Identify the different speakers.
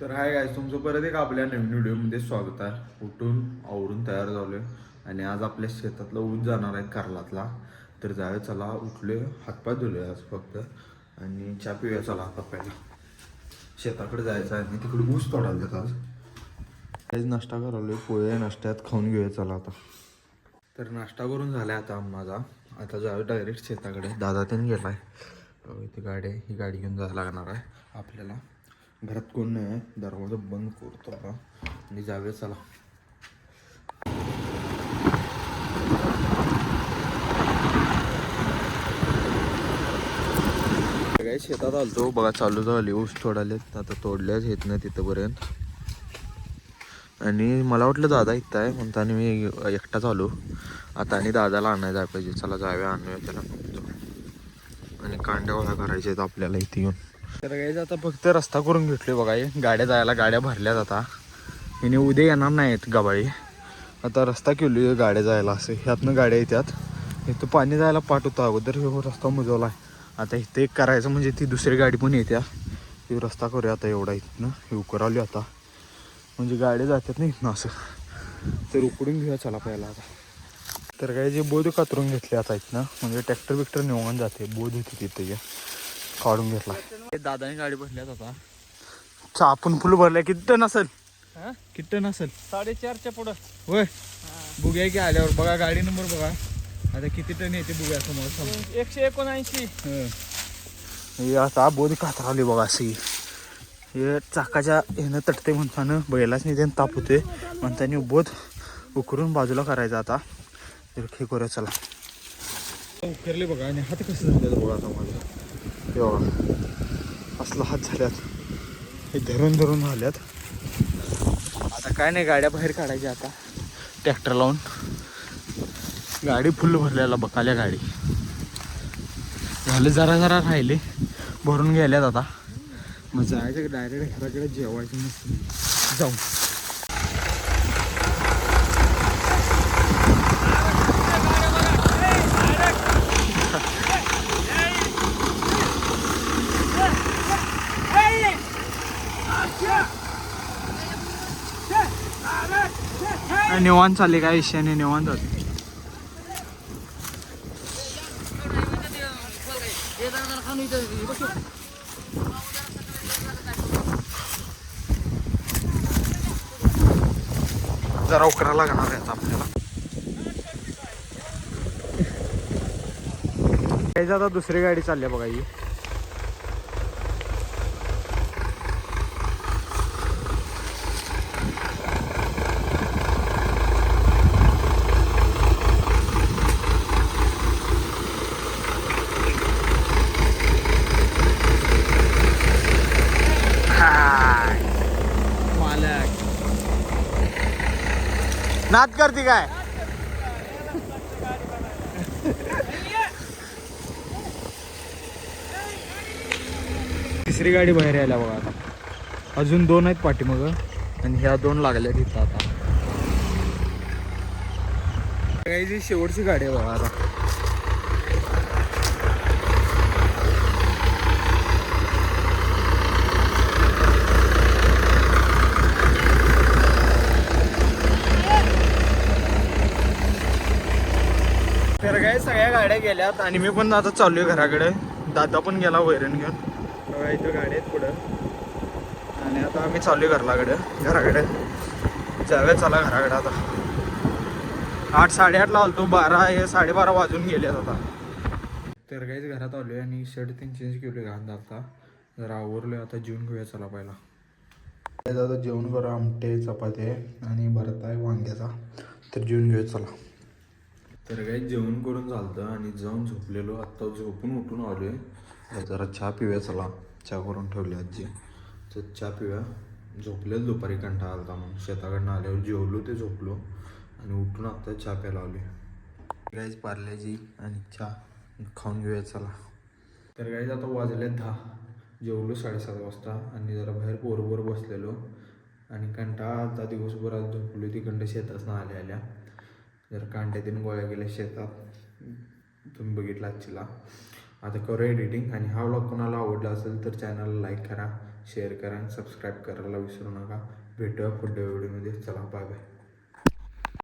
Speaker 1: तर hi guys, तुमचं परत एक आपल्या नवीन व्हिडिओमध्ये स्वागत आहे. उठून आवरून तयार झालोय आणि आज आपल्या शेतातला ऊस जाणार आहे कारलातला. तर जावे चला, उठले, हातपाय धुले आज फक्त आणि चहा पिऊया चला. आता पहिला शेताकडे जायचं आहे आणि तिकडे ऊस तोडायला देतात. आज काहीच नाश्ता करालोय, पोहे नाश्त्यात खाऊन घेऊया चला आता. तर नाश्ता करून झाला आता माझा. आता जावे डायरेक्ट शेताकडे. दादा त्यांनी गेलाय, इथे गाडी आहे, ही गाडी घेऊन जायला लागणार आहे आपल्याला. घरात कोण नाही आहे, दरवाजा बंद करतो आता आणि जावे चला. काही शेतात आलतो बघा, चालू झाली ऊस तोडालेत. आता तोडल्याच येत नाही तिथंपर्यंत आणि मला वाटलं दादा इथं आहे म्हणताना मी एकटाच आलो. आता आणि दादाला आणायला जायला पाहिजे. चला जाऊया, आणूया त्याला आणि कांड्या गोळा करायच्या आहेत आपल्याला इथे येऊन. तर काही आता फक्त रस्ता करून घेतलोय बघा. हे गाड्या जायला, गाड्या भरल्यात आता. हिने उद्या येणार नाहीत गबाळी. आता रस्ता केलो गाड्या जायला, असं ह्यातनं गाड्या येतात. इथं पाणी जायला पाठ होतं अगोदर, हे रस्ता मुजवला आहे. आता इथं एक करायचं म्हणजे ती दुसरी गाडी पण येत्या. हे रस्ता करूया आता एवढा इथनं. हे उकरावली आता म्हणजे गाड्या जातात नाही इथनं असं. तर उकडून घेऊया चला पहिला आता. तर काही जे बोध कातरून घेतले आता इथनं, म्हणजे ट्रॅक्टर बिक्टर निवान जाते. बोध होती तिथे या काढून घेतला. दादाने गाडी भरल्यात आता. आपण फुल भरल्या. किती टन असेल? किती टन असेल?
Speaker 2: 4.5च्या पुढं.
Speaker 1: होय, बघूया की आल्यावर. बघा गाडी नंबर बघा आता किती टन येते बघूया समोर.
Speaker 2: 179.
Speaker 1: हे आता बोध कातरावली बघा अशी. हे चाकाच्या ह्यानं तटते म्हणताना बैलाच नाही त्यानं ताप होते म्हणताना बोध उकरून बाजूला करायचा आता. तर हे करूया चला. उकरले बघा आणि हात कसं झालेलं बघा आता माझं. हे बघा असला हात झाल्यात, हे धरून धरून झाल्यात. आता काय नाही, गाड्या बाहेर काढायच्या आता ट्रॅक्टर लावून. गाडी फुल भरलेला बघाल्या गाडी झाले, जरा जरा राहिले भरून गेल्यात आता. मग जायचं डायरेक्ट घराकडे जेवायचं मस्त जाऊ. निवांत चालले, काय विषय नाही, निवांत जाते. जरा उकरा लागणार आहे आपल्याला. आता दुसरी गाडी चालली बघा ही. नाद करते काय? तिसरी गाडी बाहेर यायला बघा आता. अजून 2 आहेत पाठीमाग आणि ह्या 2 लागल्या तिथं आता. काही शेवटची गाडी आहे बघा आता. तर काय सगळ्या गाड्या गेल्यात आणि मी पण आता चाललोय घराकडे. दादा पण गेला वैरण घेऊन. इथं गाड्या आहेत पुढं आणि आता आम्ही चाललोय घराकडे. जाऊया चला घराकडे आता. 8 साडेआठ ला आलतो, 12 हे 12:30 वाजून गेलेत आता. तर काहीच घरात आलोय आणि शर्ट तीन चेंज केलोय घाण आता. जरा आवरलोय आता, जेवून घेऊया चला पहिला. आता जेवण करू. आमटे चपाती आणि भरत आहे वांग्याचा. तर जेवून घेऊया चला. तर काही जेवण करून चालतं आणि जाऊन झोपलेलो. आत्ता झोपून उठून आलोय. जरा चहा पिऊया चला. चहा करून ठेवली आजी, तर चहा पिऊया. झोपलेच दुपारी, कंटाळा आलता म्हणून. शेताकडनं आल्यावर जेवलो ते झोपलो आणि उठून आत्ता चहा प्यायला आलोय. गाईज पार्लेजी आणि चहा खाऊन घेऊया चला. तर गाईज आता वाजले 10. जेवलो 7:30 वाजता आणि जरा बाहेर पोरवर बसलेलो आणि कंटाळा आलता. दिवसभर आज झोपलो तिकडं शेतातनं आल्या जर कांड्यातीन गोळ्या गेल्या शेतात. तुम्ही बघितला आजचीला. आता करूया एडिटिंग. आणि हा व्लॉग कोणाला आवडला असेल तर चॅनलला लाईक करा,
Speaker 3: शेअर करा आणि सबस्क्राईब करायला विसरू नका. भेटूया पुढच्या व्हिडिओमध्ये. चला बाय बाय.